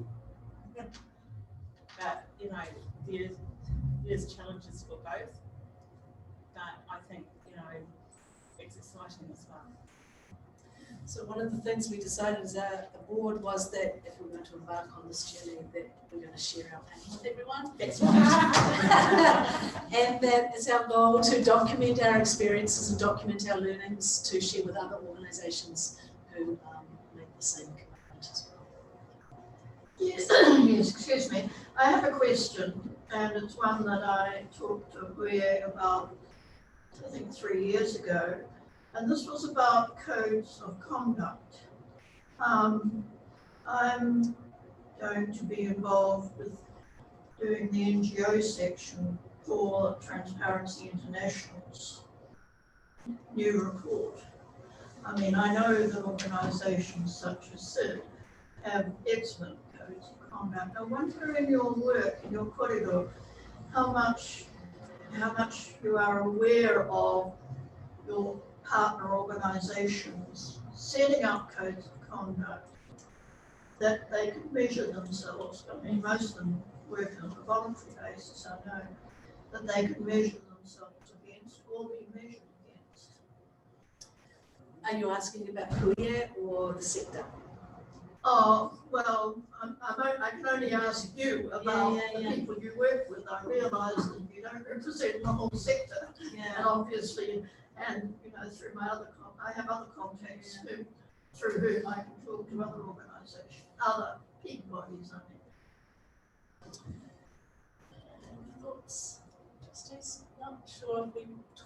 But you know, there's challenges for both. But I think, you know, it's exciting as well. So one of the things we decided as the board was that if we're going to embark on this journey, that we're going to share our pain with everyone. That's right. And that it's our goal to document our experiences and document our learnings to share with other organisations who make the same commitment as well. Yes, yes, excuse me. I have a question, and it's one that I talked to Hui E about, I think 3 years ago. And this was about codes of conduct. I'm going to be involved with doing the NGO section for Transparency International's new report. I mean, I know that organisations such as CID have excellent codes of conduct. I wonder in your work, in your corridor, how much you are aware of your partner organisations setting up codes of conduct that they can measure themselves. I mean, most of them work on a voluntary basis, I know, that they can measure themselves against or be measured against. Are you asking about Hui E or the sector? Oh, well, I can only ask you about the people you work with. I realise that you don't represent the whole sector, and obviously, and you know, through my other, I have other contacts through whom I can talk to other organisations, other peak bodies, I mean. Thoughts? Trustees? I'm not sure if we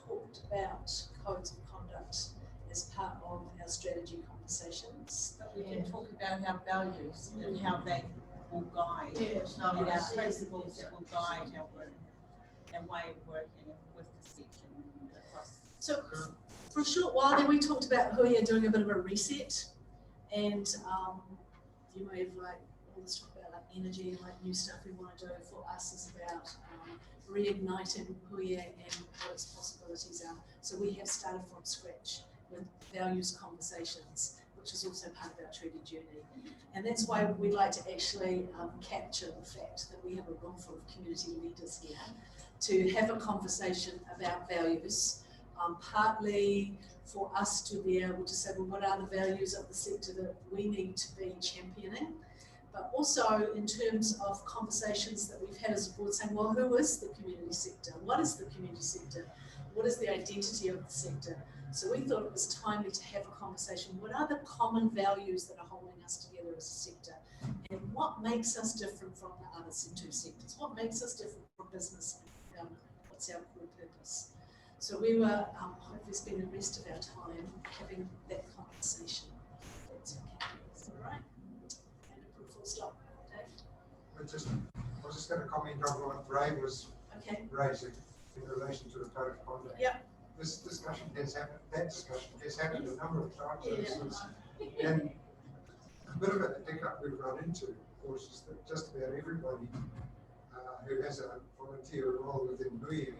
talked about codes of conduct as part of our strategy conversations. But we can talk about our values and how they will guide, Yes, and our principles that will guide our work and way of working with the section across. So for a short while then we talked about Hui E doing a bit of a reset, and you may have like all this talk about like energy and like new stuff we want to do. For us is about reigniting Hui E and what its possibilities are. So we have started from scratch with values conversations, which is also part of our treaty journey. And that's why we like to actually capture the fact that we have a room full of community leaders here to have a conversation about values, partly for us to be able to say, well, what are the values of the sector that we need to be championing? But also in terms of conversations that we've had as a board saying, well, who is the community sector? What is the community sector? What is the identity of the sector? So we thought it was timely to have a conversation. What are the common values that are holding us together as a sector? And what makes us different from the other two sectors? What makes us different from business and government? What's our core purpose? So we were hopefully spending the rest of our time having that conversation. That's okay. Is that right? And a full stop. Dave? I was just going to comment on what Ray was raising in relation to the code of conduct. Yeah. This discussion has happened, that discussion has happened a number of times. And a bit of a hiccup we've run into, of course, is that just about everybody who has a volunteer role within Hui E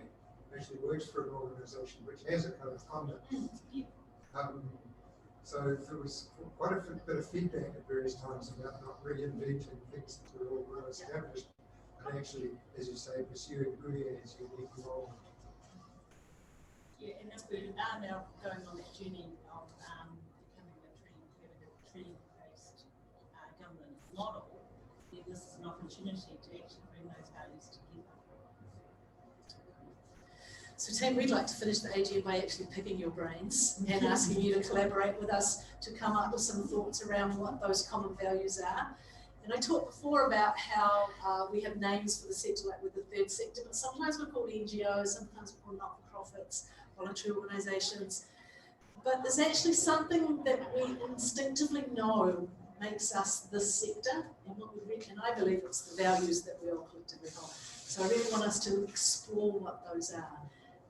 actually works for an organisation which has a code of conduct. So there was quite a bit of feedback at various times about not reinventing things that were all well established, and actually, as you say, pursuing Hui E as unique role. Yeah, and if we are now going on that journey of becoming a tree-based government model, then this is an opportunity to actually bring those values together. So team, we'd like to finish the AGM by actually picking your brains and asking you to collaborate with us to come up with some thoughts around what those common values are. And I talked before about how we have names for the sector, like with the third sector, but sometimes we're called NGOs, sometimes we're called not-for-profits, voluntary organisations. But there's actually something that we instinctively know makes us this sector, and what we reckon, I believe it's the values that we all collectively hold. So I really want us to explore what those are.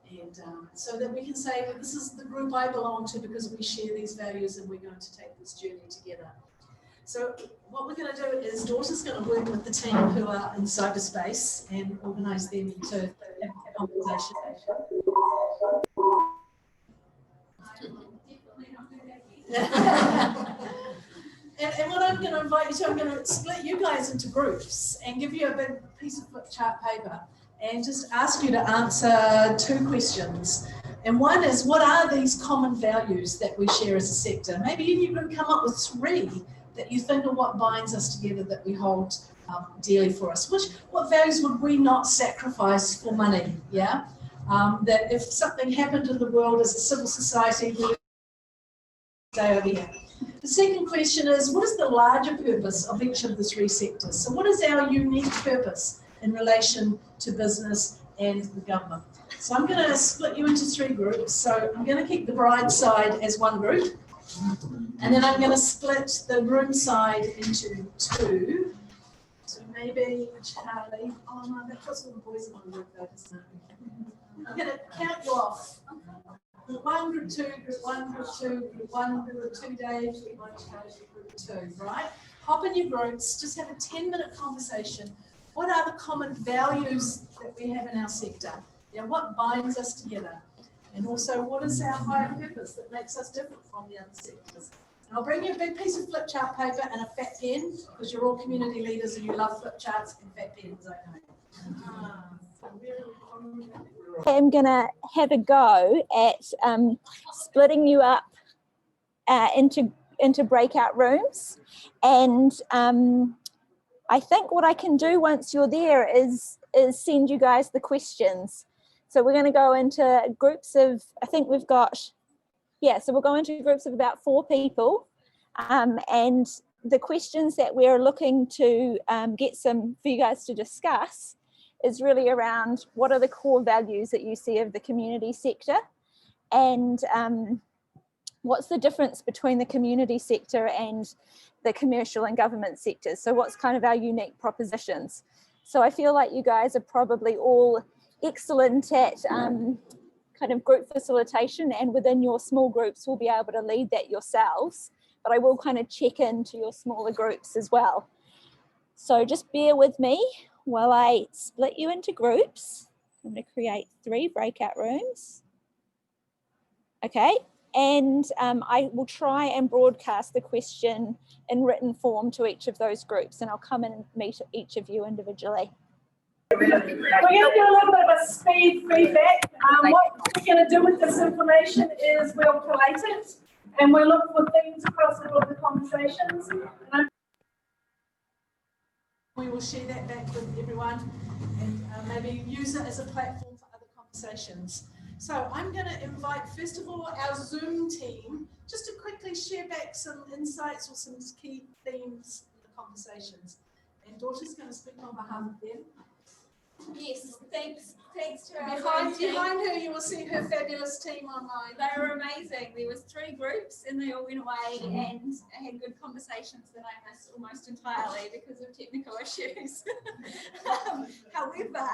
And so that we can say, well, this is the group I belong to because we share these values and we're going to take this journey together. So what we're going to do is Daughter's going to work with the team who are in cyberspace and organise them to have a conversation. And what I'm going to invite you to, I'm going to split you guys into groups and give you a big piece of flip chart paper and just ask you to answer 2 questions. And one is, what are these common values that we share as a sector? Maybe you can come up with 3 that you think are what binds us together, that we hold dearly for us. What values would we not sacrifice for money? Yeah, that if something happened in the world as a civil society, we would stay over here. The second question is, what is the larger purpose of each of the 3 sectors? So what is our unique purpose in relation to business and the government? So I'm going to split you into 3 groups. So I'm going to keep the bride side as one group, and then I'm going to split the groom side into 2. So maybe Charlie. Oh no, that was all the boys in the group though, isn't it? I'm going to count you off. Group 1, group 2, group 1, group 2, group 1, group 2, Dave, group 1, Charlie, group 2, right? Hop in your groups, just have a 10-minute conversation. What are the common values that we have in our sector? Yeah, what binds us together? And also, what is our higher purpose that makes us different from the other sectors? And I'll bring you a big piece of flip chart paper and a fat pen, because you're all community leaders and you love flip charts and fat pens, I know. I'm going to have a go at splitting you up into breakout rooms. And I think what I can do once you're there is send you guys the questions. So we're going to go into groups of, I think we've got, so we'll go into groups of about 4 people. And the questions that we're looking to get for you guys to discuss is really around what are the core values that you see of the community sector, and what's the difference between the community sector and the commercial and government sectors. So what's kind of our unique propositions? So I feel like you guys are probably all excellent at kind of group facilitation, and within your small groups will be able to lead that yourselves, but I will kind of check into your smaller groups as well. So just bear with me while I split you into groups. I'm going to create 3 breakout rooms. Okay, and I will try and broadcast the question in written form to each of those groups, and I'll come in and meet each of you individually. We're going to do a little bit of a speed feedback. What we're going to do with this information is we'll collate it and we'll look for themes across all of the conversations. And we will share that back with everyone and maybe use it as a platform for other conversations. So I'm going to invite, first of all, our Zoom team just to quickly share back some insights or some key themes in the conversations. And Dorothy's going to speak on behalf of them. Yes, thanks to our Behind her, you will see her fabulous team online. They were amazing. There was 3 groups and they all went away and had good conversations that I missed almost entirely because of technical issues. However,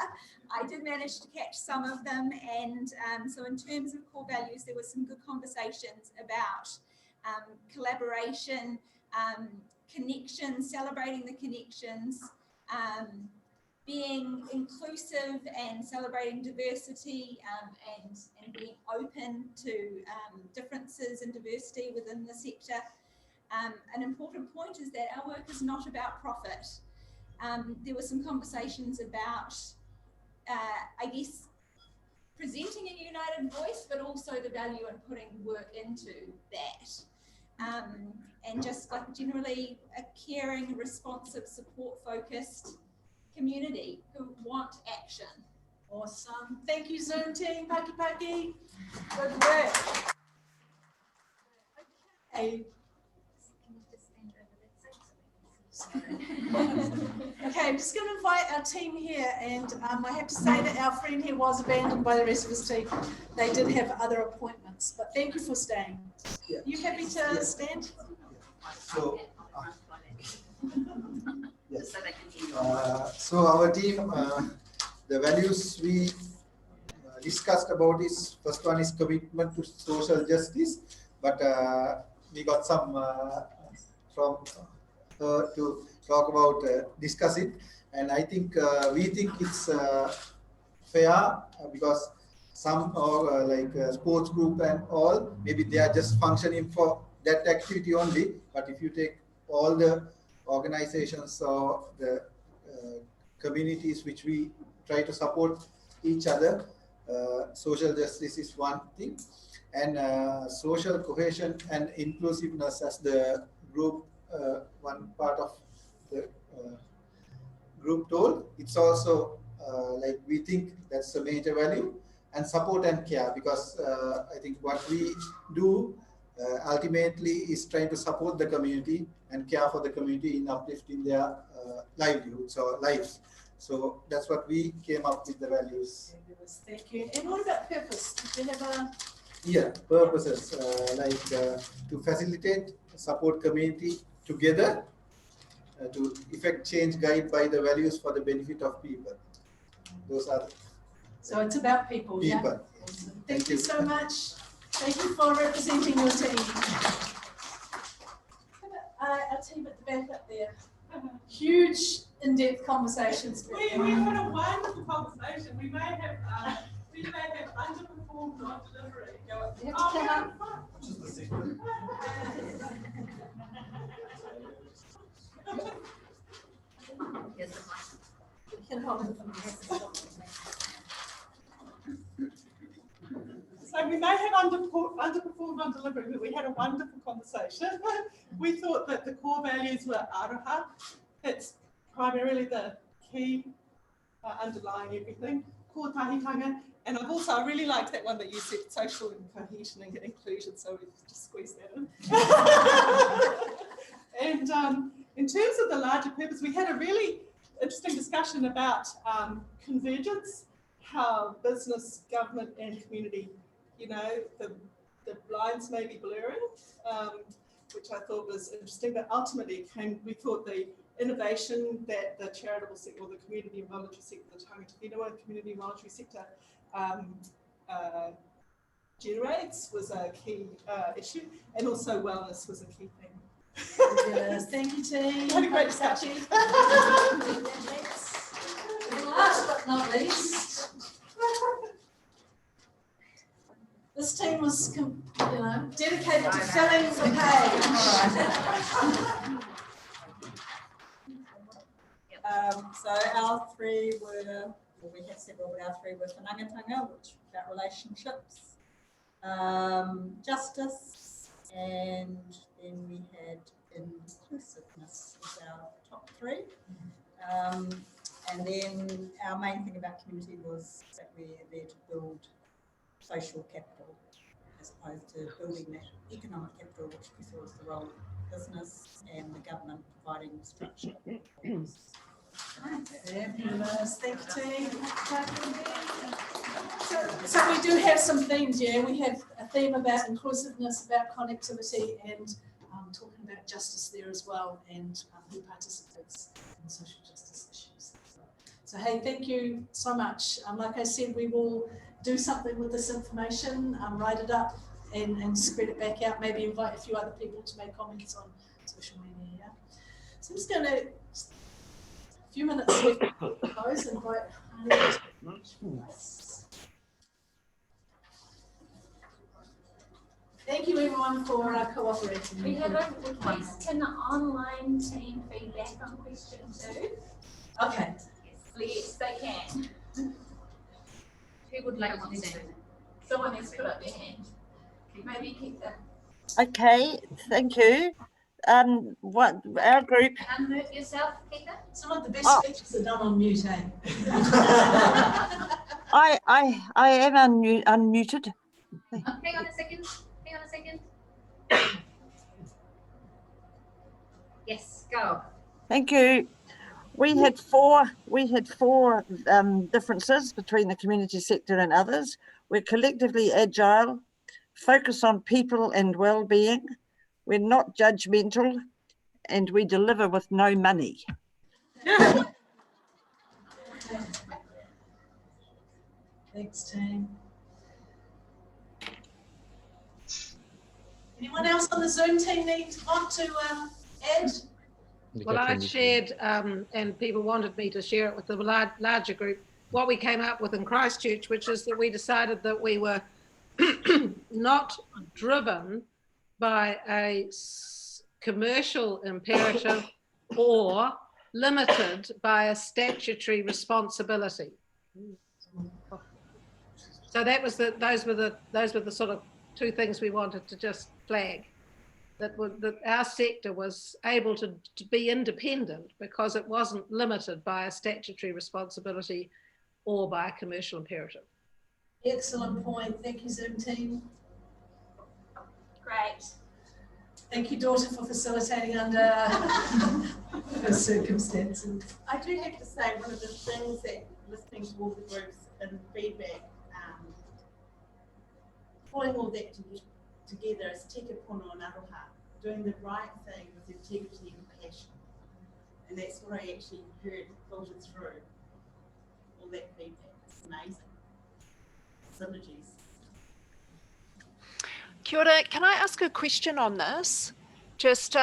I did manage to catch some of them, and so in terms of core values, there were some good conversations about collaboration, connections, celebrating the connections, being inclusive and celebrating diversity, and being open to differences and diversity within the sector. An important point is that our work is not about profit. There were some conversations about, I guess, presenting a united voice, but also the value in putting work into that. And just like generally a caring, responsive, support-focused community who want action. Awesome. Thank you, Zoom team. Paki paki. Good work. Okay. Okay, I'm just going to invite our team here, and I have to say that our friend here was abandoned by the rest of his team. They did have other appointments, but thank you for staying. Yeah. You happy to stand? So, yes. So our team, the values we discussed about is, first one is commitment to social justice, but we got some from to talk about, discuss it, and I think we think it's fair because some like sports group and all, maybe they are just functioning for that activity only, but if you take all the organizations or the communities which we try to support each other, social justice is one thing, and social cohesion and inclusiveness as the group, one part of the group told, it's also like we think that's a major value, and support and care, because I think what we do ultimately is trying to support the community and care for the community in uplifting their livelihoods or lives. So that's what we came up with the values. Thank you. And what about purpose? Did you have a... Yeah, purposes like to facilitate, support community together, to effect change guided by the values for the benefit of people. Those are. So it's about people. People. Yeah? Awesome. Thank you so much. Thank you for representing your team. Our team at the back up there. Huge in-depth conversations. We had a wonderful conversation. We may have underperformed on delivery. You have to come up. Just the secret. You can hold it. So we may have underperformed on delivery, but we had a wonderful conversation. We thought that the core values were aroha. That's primarily the key underlying everything. Ko tahitanga. And I really liked that one that you said, social and cohesion and inclusion, so we just squeezed that in. And in terms of the larger purpose, we had a really interesting discussion about convergence, how business, government and community, you know, the lines may be blurring, which I thought was interesting, but ultimately we thought the innovation that the charitable sector or the community and voluntary sector, the tangata whenua community and voluntary sector generates was a key issue, and also wellness was a key thing. Yes, thank you, team. Had a great discussion. Last but not least, this team was, dedicated to filling the page. So our three were, well, we had several, but our three were whenangatanga, which about relationships, justice, and then we had inclusiveness as our top three. And then our main thing about community was that we're there to build social capital as opposed to building that economic capital, which we saw as the role of business and the government providing structure. Fabulous, thank you team. So we do have some themes, yeah. We have a theme about inclusiveness, about connectivity, and talking about justice there as well, and who participates in social justice issues. So hey, thank you so much. Like I said, we will do something with this information, write it up and spread it back out, maybe invite a few other people to make comments on social media. Yeah? So I'm just going to, a few minutes left to close and invite Thank you everyone for cooperating. We have a request. Can the online team feedback on question 2? Okay. Yes, they can. Who would like to say? Someone has put up their hand. Maybe keep that. Okay, thank you. What our group? Unmute yourself, Keita. Some of the best speeches are done on mute, eh? I am unmuted. Hang on a second. Hang on a second. Yes, go. Thank you. We had four differences between the community sector and others. We're collectively agile, focus on people and well-being. We're not judgmental, and we deliver with no money. Thanks, team. Anyone else on the Zoom team want to add? Well, I shared, and people wanted me to share it with the larger group, what we came up with in Christchurch, which is that we decided that we were not driven by a commercial imperative or limited by a statutory responsibility. So that was those were the sort of two things we wanted to just flag. That our sector was able to be independent because it wasn't limited by a statutory responsibility or by a commercial imperative. Excellent point. Thank you, Zoom team. Great. Thank you, daughter, for facilitating under the circumstances. I do have to say, one of the things that listening to all the groups and feedback, pulling all that together is tika pono and aroha, doing the right thing with integrity and passion. And that's what I actually heard filtered through all that feedback. It's amazing. Synergies. Kia ora, can I ask a question on this? Just,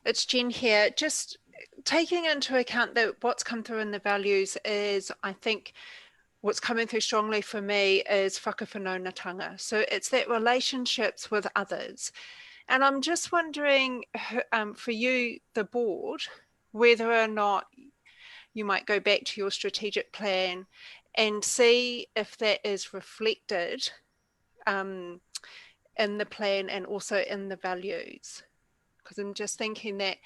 it's Jen here. Just taking into account that what's come through in the values is, I think, what's coming through strongly for me is whakawhanaungatanga. So it's that relationships with others. And I'm just wondering, for you, the board, whether or not you might go back to your strategic plan and see if that is reflected in the plan and also in the values. Because I'm just thinking that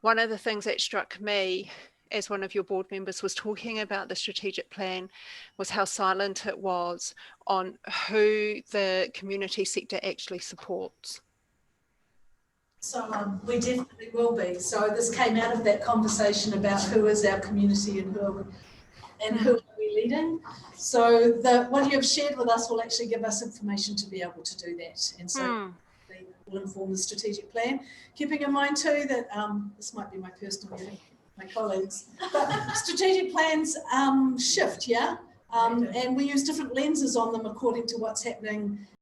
one of the things that struck me as one of your board members was talking about the strategic plan was how silent it was on who the community sector actually supports. So we definitely will be. So this came out of that conversation about who is our community and who are we leading. So what you have shared with us will actually give us information to be able to do that. And so they will inform the strategic plan. Keeping in mind too that this might be my personal view, my colleagues, but strategic plans shift, yeah? And we use different lenses on them according to what's happening